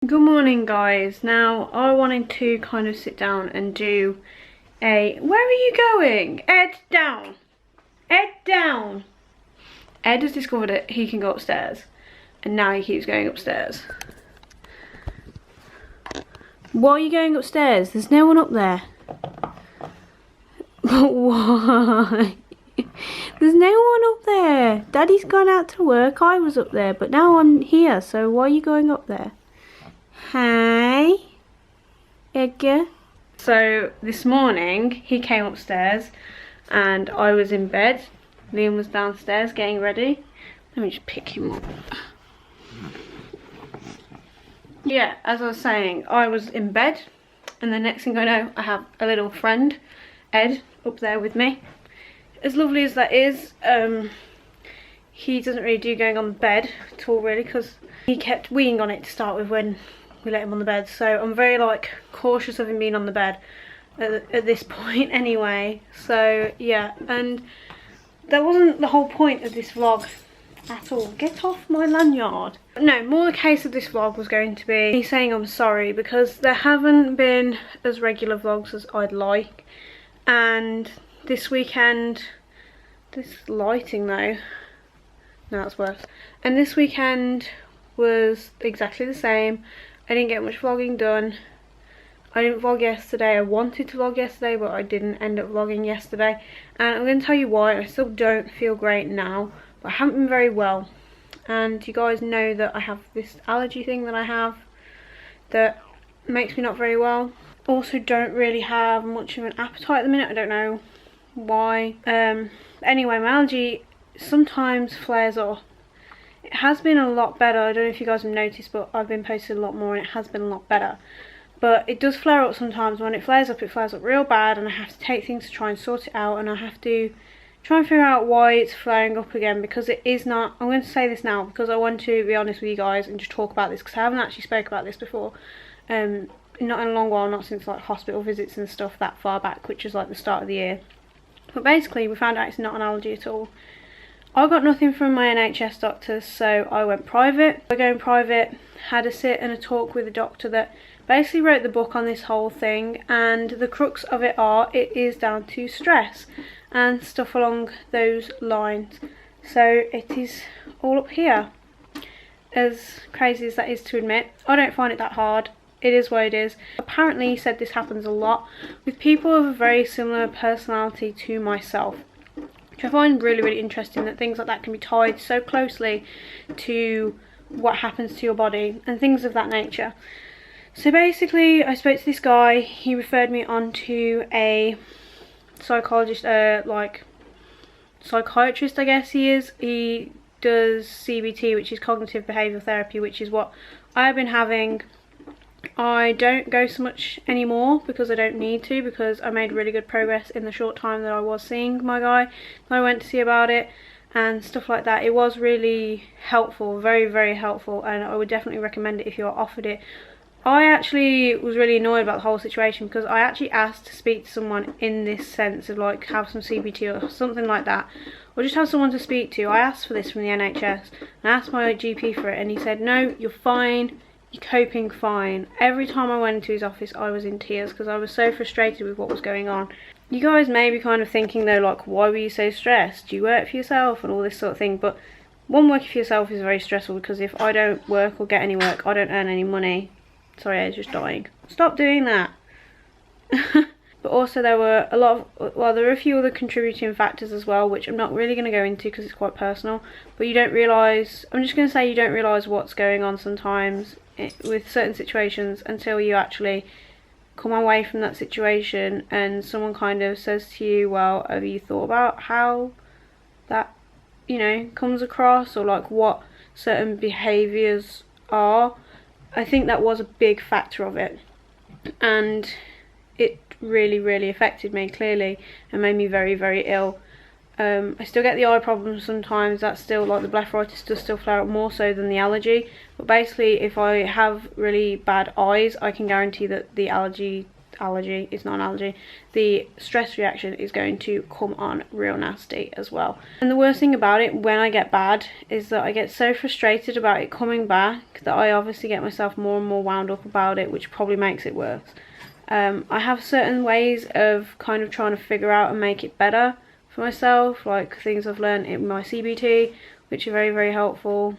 Good morning, guys. Now I wanted to kind of sit down and do where are you going? Ed, down. Ed, down. Ed has discovered that he can go upstairs and now he keeps going upstairs. Why are you going upstairs? There's no one up there. But why? There's no one up there. Daddy's gone out to work. I was up there, but now I'm here, so why are you going up there? Hi, Edgar. So this morning he came upstairs and I was in bed. Liam was downstairs getting ready. Let me just pick him up. Yeah, as I was saying, I was in bed and the next thing I know I have a little friend, Ed, up there with me. As lovely as that is, he doesn't really do going on the bed at all really, because he kept weeing on it to start with when we let him on the bed, so I'm very cautious of him being on the bed at this point anyway. So yeah, and that wasn't the whole point of this vlog at all. Get off my lanyard. No, more the case of this vlog was going to be me saying I'm sorry because there haven't been as regular vlogs as I'd like, and this weekend, this lighting though, no, that's worse, and this weekend was exactly the same. I didn't get much vlogging done. I didn't vlog yesterday. I wanted to vlog yesterday, but I didn't end up vlogging yesterday. And I'm going to tell you why. I still don't feel great now, but I haven't been very well. And you guys know that I have this allergy thing that I have that makes me not very well. Also don't really have much of an appetite at the minute. I don't know why. Anyway, my allergy sometimes flares up. It has been a lot better. I don't know if you guys have noticed, but I've been posting a lot more and it has been a lot better. But it does flare up sometimes. When it flares up real bad, and I have to take things to try and sort it out, and I have to try and figure out why it's flaring up again, because it is not. I'm going to say this now because I want to be honest with you guys and just talk about this, because I haven't actually spoke about this before. Not in a long while, not since hospital visits and stuff that far back, which is the start of the year. But basically we found out it's not an allergy at all. I got nothing from my NHS doctors, so I went private. By going private, had a sit and a talk with a doctor that basically wrote the book on this whole thing, and the crux of it is down to stress and stuff along those lines. So it is all up here. As crazy as that is to admit, I don't find it that hard. It is what it is. Apparently he said this happens a lot with people of a very similar personality to myself. Which I find really interesting, that things like that can be tied so closely to what happens to your body and things of that nature. So basically I spoke to this guy. He referred me on to a psychologist, psychiatrist I guess he is. He does CBT, which is cognitive behavioural therapy, which is what I've been having. I don't go so much anymore because I don't need to, because I made really good progress in the short time that I was seeing my guy. I went to see about it and stuff like that. It was really helpful, very helpful, and I would definitely recommend it if you're offered it. I actually was really annoyed about the whole situation because I actually asked to speak to someone in this sense of have some CBT or something like that, or just have someone to speak to. I asked for this from the NHS and I asked my GP for it, and he said no, you're fine. You're coping fine. Every time I went into his office I was in tears because I was so frustrated with what was going on. You guys may be kind of thinking though, why were you so stressed? Do you work for yourself and all this sort of thing? But working for yourself is very stressful, because if I don't work or get any work, I don't earn any money. Sorry, I was just dying. Stop doing that. But also there were there were a few other contributing factors as well, which I'm not really going to go into because it's quite personal. But you don't realise, I'm just going to say you don't realise what's going on sometimes with certain situations until you actually come away from that situation and someone kind of says to you, well, have you thought about how that, comes across, or what certain behaviours are. I think that was a big factor of it, and it really affected me clearly and made me very ill. I still get the eye problems sometimes. That's still the blepharitis does still flare up more so than the allergy, but basically if I have really bad eyes, I can guarantee that the allergy allergy, it's not an allergy, the stress reaction is going to come on real nasty as well. And the worst thing about it when I get bad is that I get so frustrated about it coming back that I obviously get myself more and more wound up about it, which probably makes it worse. I have certain ways of kind of trying to figure out and make it better for myself, like things I've learned in my CBT, which are very, very helpful.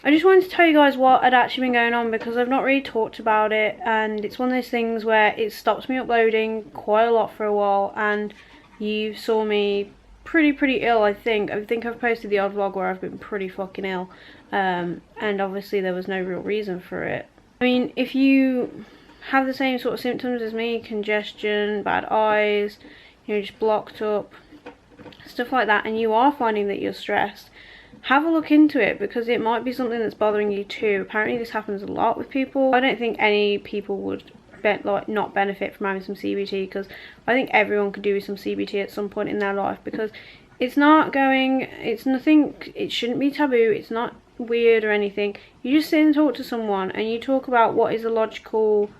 I just wanted to tell you guys what had actually been going on, because I've not really talked about it, and it's one of those things where it stops me uploading quite a lot for a while, and you saw me pretty ill. I think I've posted the odd vlog where I've been pretty fucking ill, and obviously there was no real reason for it. I mean, if you have the same sort of symptoms as me, congestion, bad eyes, you know, just blocked up, stuff like that, and you are finding that you're stressed, have a look into it, because it might be something that's bothering you too. Apparently this happens a lot with people. I don't think any people would not benefit from having some CBT, because I think everyone could do with some CBT at some point in their life, because it's nothing, it shouldn't be taboo, it's not weird or anything. You just sit and talk to someone and you talk about what is a logical,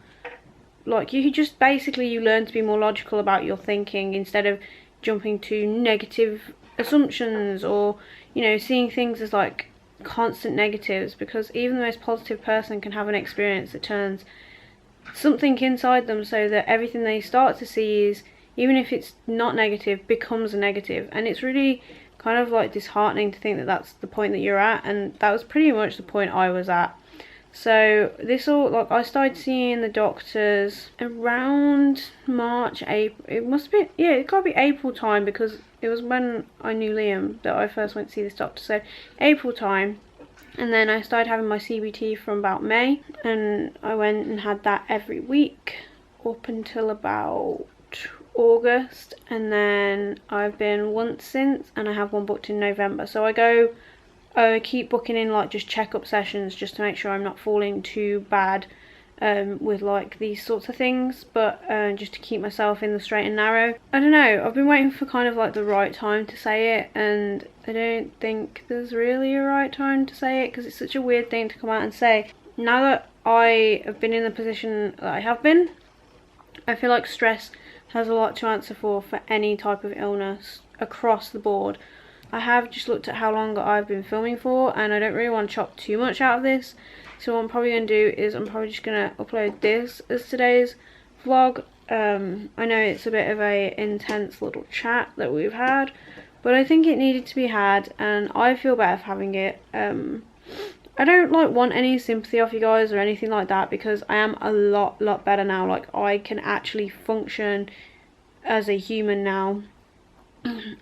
like, you just basically, you learn to be more logical about your thinking instead of jumping to negative assumptions, or, you know, seeing things as like constant negatives, because even the most positive person can have an experience that turns something inside them so that everything they start to see is, even if it's not negative, becomes a negative. And it's really kind of like disheartening to think that that's the point that you're at, and that was pretty much the point I was at. So this all, like, I started seeing the doctors around March, April, it must be, yeah, it gotta be April time, because it was when I knew Liam that I first went to see this doctor, so April time. And then I started having my CBT from about May, and I went and had that every week up until about August, and then I've been once since, and I have one booked in November. So I keep booking in like just checkup sessions just to make sure I'm not falling too bad with like these sorts of things, but just to keep myself in the straight and narrow. I don't know, I've been waiting for kind of like the right time to say it, and I don't think there's really a right time to say it, because it's such a weird thing to come out and say. Now that I have been in the position that I have been, I feel like stress has a lot to answer for any type of illness across the board. I have just looked at how long I've been filming for, and I don't really want to chop too much out of this, so what I'm probably going to do is I'm probably just going to upload this as today's vlog. I know it's a bit of a intense little chat that we've had, but I think it needed to be had, and I feel better for having it. I don't like want any sympathy off you guys or anything like that, because I am a lot better now. Like, I can actually function as a human now.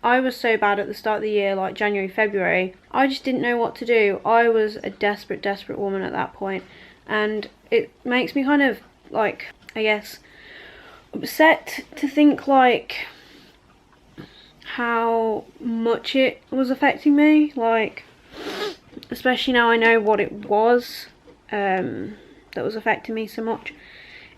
I was so bad at the start of the year, like January, February. I just didn't know what to do. I was a desperate woman at that point, and it makes me kind of like, I guess, upset to think like how much it was affecting me, like, especially now I know what it was that was affecting me so much.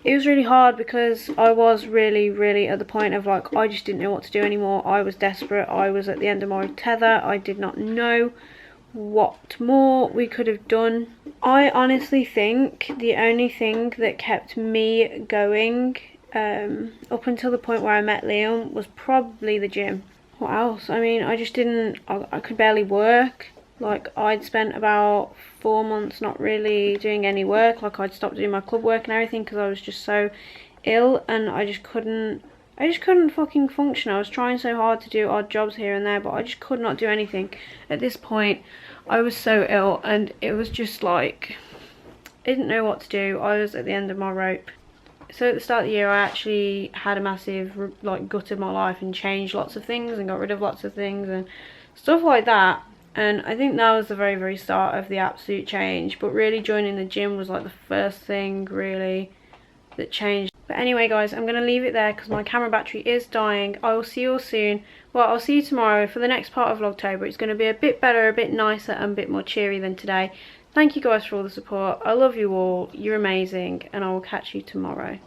It was really hard, because I was really at the point of like, I just didn't know what to do anymore. I was desperate. I was at the end of my tether. I did not know what more we could have done. I honestly think the only thing that kept me going up until the point where I met Liam was probably the gym. What else? I mean, I just didn't, I could barely work. Like, I'd spent about 4 months not really doing any work. Like, I'd stopped doing my club work and everything because I was just so ill, and I just couldn't fucking function. I was trying so hard to do odd jobs here and there, but I just could not do anything. At this point, I was so ill, and it was just like, I didn't know what to do. I was at the end of my rope. So at the start of the year, I actually had a massive, like, gutted my life and changed lots of things and got rid of lots of things and stuff like that. And I think that was the very start of the absolute change. But really joining the gym was like the first thing really that changed. But anyway guys, I'm going to leave it there because my camera battery is dying. I will see you all soon. Well, I'll see you tomorrow for the next part of Vlogtober. It's going to be a bit better, a bit nicer and a bit more cheery than today. Thank you guys for all the support. I love you all. You're amazing. And I will catch you tomorrow.